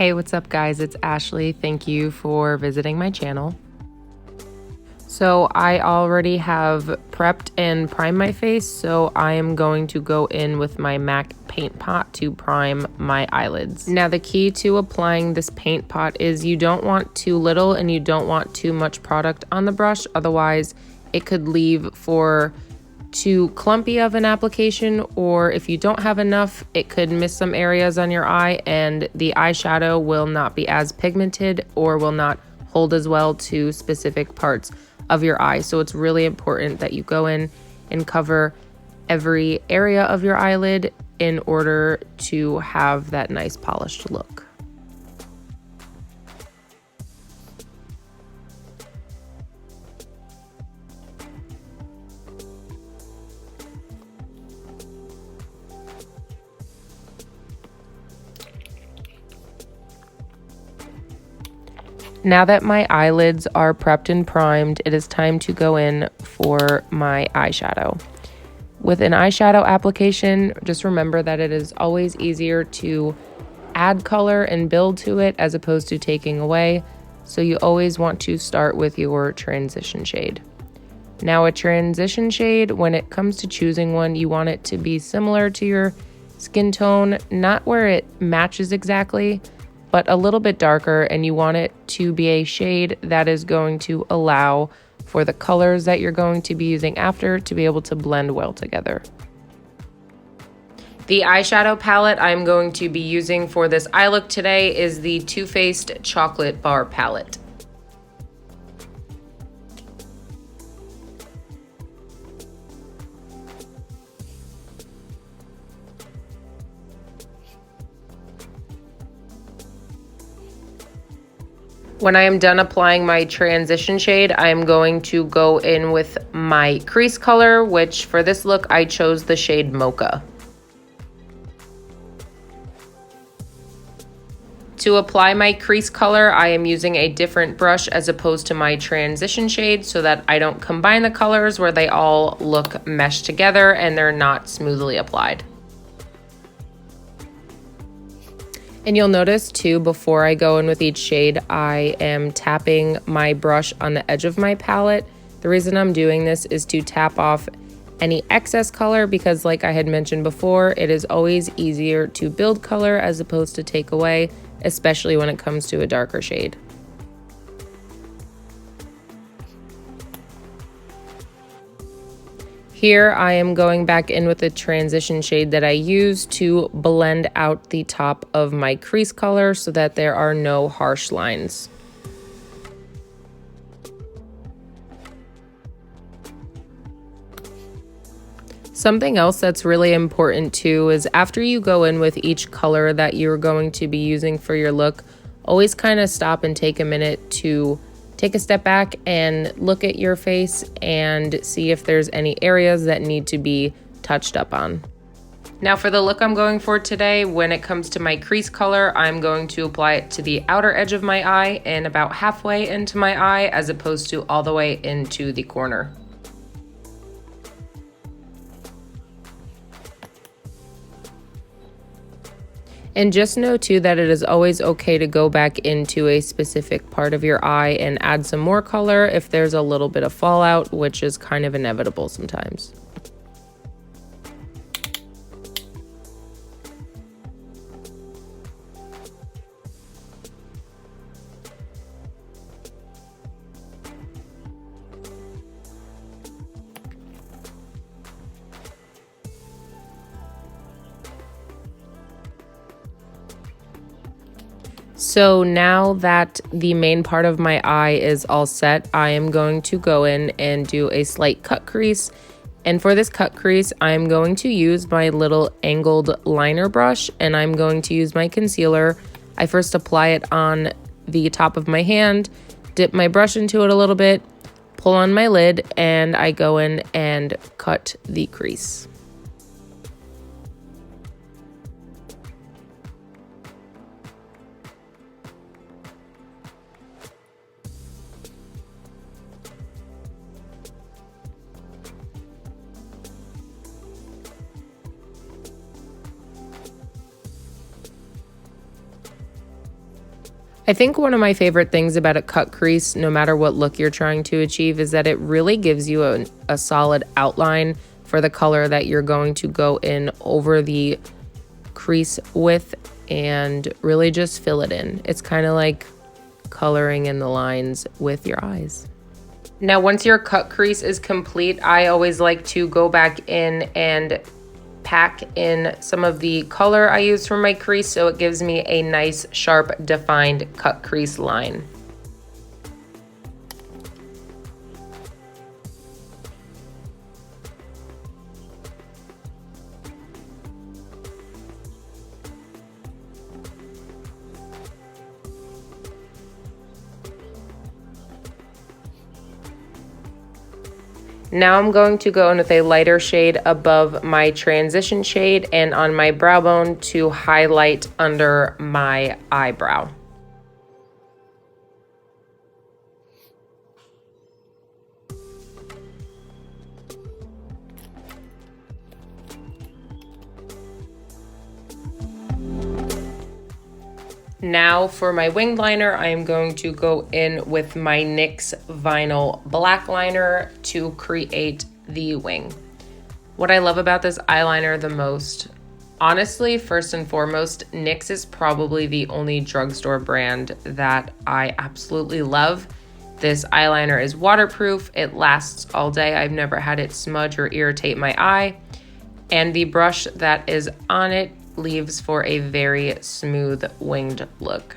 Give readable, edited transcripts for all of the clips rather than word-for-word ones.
Hey, what's up guys? It's Ashley. Thank you for visiting my channel. So I already have prepped and primed my face, so I am going to go in with my MAC paint pot to prime my eyelids. Now the key to applying this paint pot is you don't want too little and you don't want too much product on the brush, otherwise it could leave for too clumpy of an application, or if you don't have enough, it could miss some areas on your eye and the eyeshadow will not be as pigmented or will not hold as well to specific parts of your eye. So it's really important that you go in and cover every area of your eyelid in order to have that nice polished look. Now that my eyelids are prepped and primed, it is time to go in for my eyeshadow. With an eyeshadow application, just remember that it is always easier to add color and build to it as opposed to taking away. So you always want to start with your transition shade. Now a transition shade, when it comes to choosing one, you want it to be similar to your skin tone, not where it matches exactly, but a little bit darker, and you want it to be a shade that is going to allow for the colors that you're going to be using after to be able to blend well together. The eyeshadow palette I'm going to be using for this eye look today is the Too Faced Chocolate Bar palette. When I am done applying my transition shade, I am going to go in with my crease color, which for this look, I chose the shade Mocha. To apply my crease color, I am using a different brush as opposed to my transition shade so that I don't combine the colors where they all look meshed together and they're not smoothly applied. And you'll notice too, before I go in with each shade, I am tapping my brush on the edge of my palette. The reason I'm doing this is to tap off any excess color because, like I had mentioned before, it is always easier to build color as opposed to take away, especially when it comes to a darker shade. Here I am going back in with the transition shade that I used to blend out the top of my crease color so that there are no harsh lines. Something else that's really important too is after you go in with each color that you're going to be using for your look, always kind of stop and take a minute to take a step back and look at your face and see if there's any areas that need to be touched up on. Now for the look I'm going for today, when it comes to my crease color, I'm going to apply it to the outer edge of my eye and about halfway into my eye as opposed to all the way into the corner. And just know too that it is always okay to go back into a specific part of your eye and add some more color if there's a little bit of fallout, which is kind of inevitable sometimes. So now that the main part of my eye is all set, I am going to go in and do a slight cut crease. And for this cut crease, I'm going to use my little angled liner brush and I'm going to use my concealer. I first apply it on the top of my hand, dip my brush into it a little bit, pull on my lid, and I go in and cut the crease. I think one of my favorite things about a cut crease, no matter what look you're trying to achieve, is that it really gives you a solid outline for the color that you're going to go in over the crease with and really just fill it in. It's kind of like coloring in the lines with your eyes. Now, once your cut crease is complete, I always like to go back in and pack in some of the color I use for my crease so it gives me a nice, sharp, defined cut crease line. Now I'm going to go in with a lighter shade above my transition shade and on my brow bone to highlight under my eyebrow. Now for my winged liner, I am going to go in with my NYX Vinyl Black Liner to create the wing. What I love about this eyeliner the most, honestly, first and foremost, NYX is probably the only drugstore brand that I absolutely love. This eyeliner is waterproof, it lasts all day, I've never had it smudge or irritate my eye, and the brush that is on it leaves for a very smooth winged look.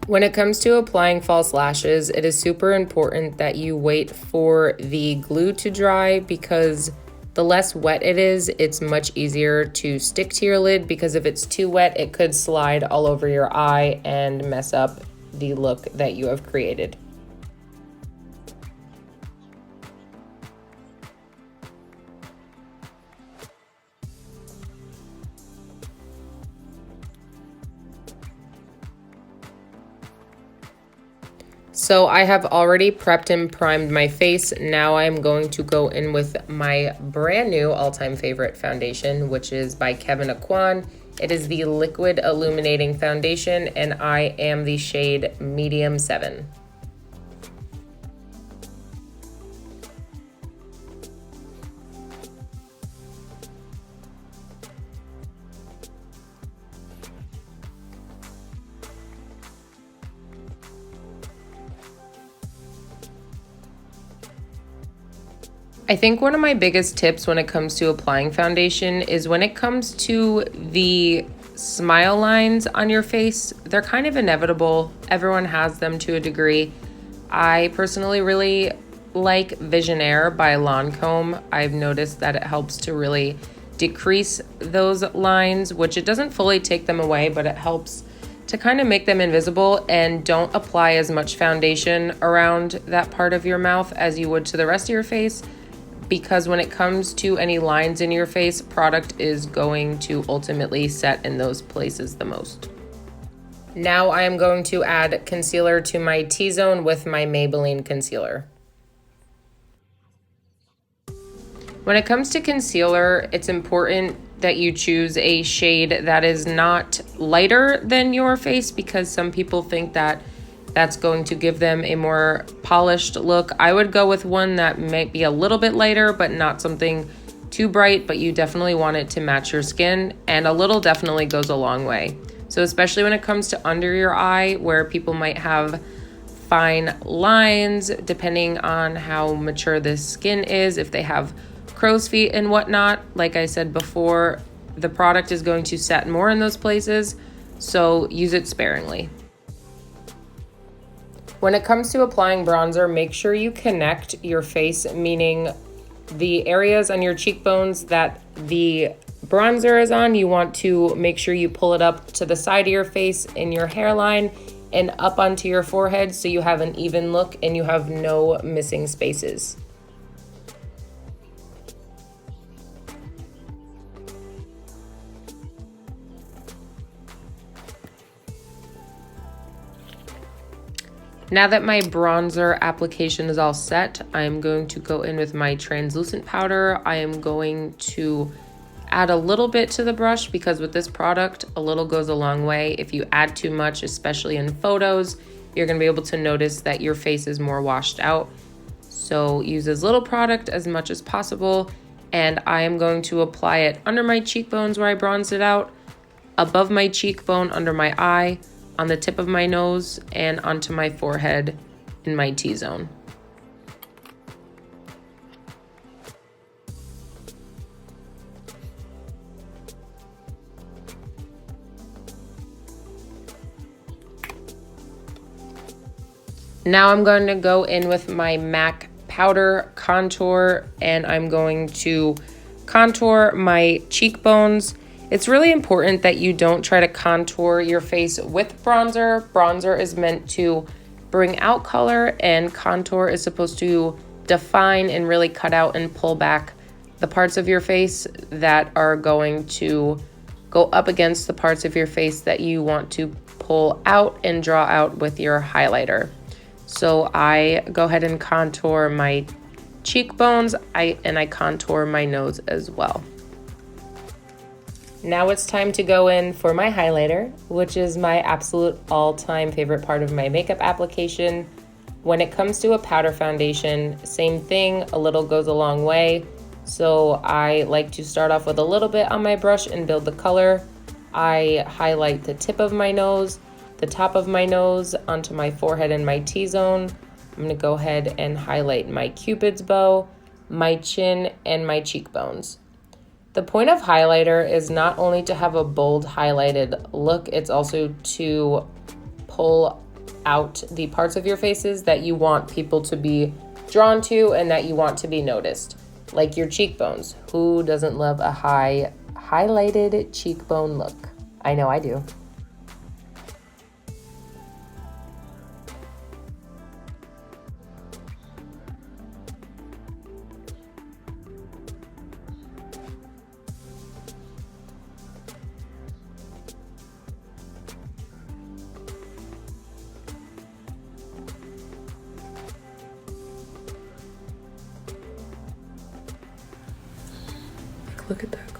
When it comes to applying false lashes, it is super important that you wait for the glue to dry because the less wet it is, it's much easier to stick to your lid because if it's too wet, it could slide all over your eye and mess up the look that you have created. So I have already prepped and primed my face. Now I'm going to go in with my brand new all-time favorite foundation, which is by Kevyn Aucoin. It is the Liquid Illuminating Foundation, and I am the shade Medium 7. I think one of my biggest tips when it comes to applying foundation is when it comes to the smile lines on your face, they're kind of inevitable. Everyone has them to a degree. I personally really like Visionaire by Lancome. I've noticed that it helps to really decrease those lines, which it doesn't fully take them away, but it helps to kind of make them invisible, and don't apply as much foundation around that part of your mouth as you would to the rest of your face. Because when it comes to any lines in your face, product is going to ultimately set in those places the most. Now I am going to add concealer to my T-zone with my Maybelline concealer. When it comes to concealer, it's important that you choose a shade that is not lighter than your face because some people think that that's going to give them a more polished look. I would go with one that might be a little bit lighter, but not something too bright, but you definitely want it to match your skin, and a little definitely goes a long way. So especially when it comes to under your eye, where people might have fine lines, depending on how mature the skin is, if they have crow's feet and whatnot, like I said before, the product is going to set more in those places, so use it sparingly. When it comes to applying bronzer, make sure you connect your face, meaning the areas on your cheekbones that the bronzer is on, you want to make sure you pull it up to the side of your face in your hairline and up onto your forehead so you have an even look and you have no missing spaces. Now that my bronzer application is all set, I'm going to go in with my translucent powder. I am going to add a little bit to the brush because with this product, a little goes a long way. If you add too much, especially in photos, you're gonna be able to notice that your face is more washed out. So use as little product as much as possible. And I am going to apply it under my cheekbones where I bronzed it out, above my cheekbone, under my eye, on the tip of my nose, and onto my forehead in my T-zone. Now I'm going to go in with my MAC powder contour, and I'm going to contour my cheekbones. It's really important that you don't try to contour your face with bronzer. Bronzer is meant to bring out color, and contour is supposed to define and really cut out and pull back the parts of your face that are going to go up against the parts of your face that you want to pull out and draw out with your highlighter. So I go ahead and contour my cheekbones, and I contour my nose as well. Now it's time to go in for my highlighter, which is my absolute all-time favorite part of my makeup application. When it comes to a powder foundation, same thing, a little goes a long way. So I like to start off with a little bit on my brush and build the color. I highlight the tip of my nose, the top of my nose, onto my forehead and my T-zone. I'm gonna go ahead and highlight my Cupid's bow, my chin, and my cheekbones. The point of highlighter is not only to have a bold highlighted look, it's also to pull out the parts of your faces that you want people to be drawn to and that you want to be noticed, like your cheekbones. Who doesn't love a highlighted cheekbone look? I know I do. Look at that.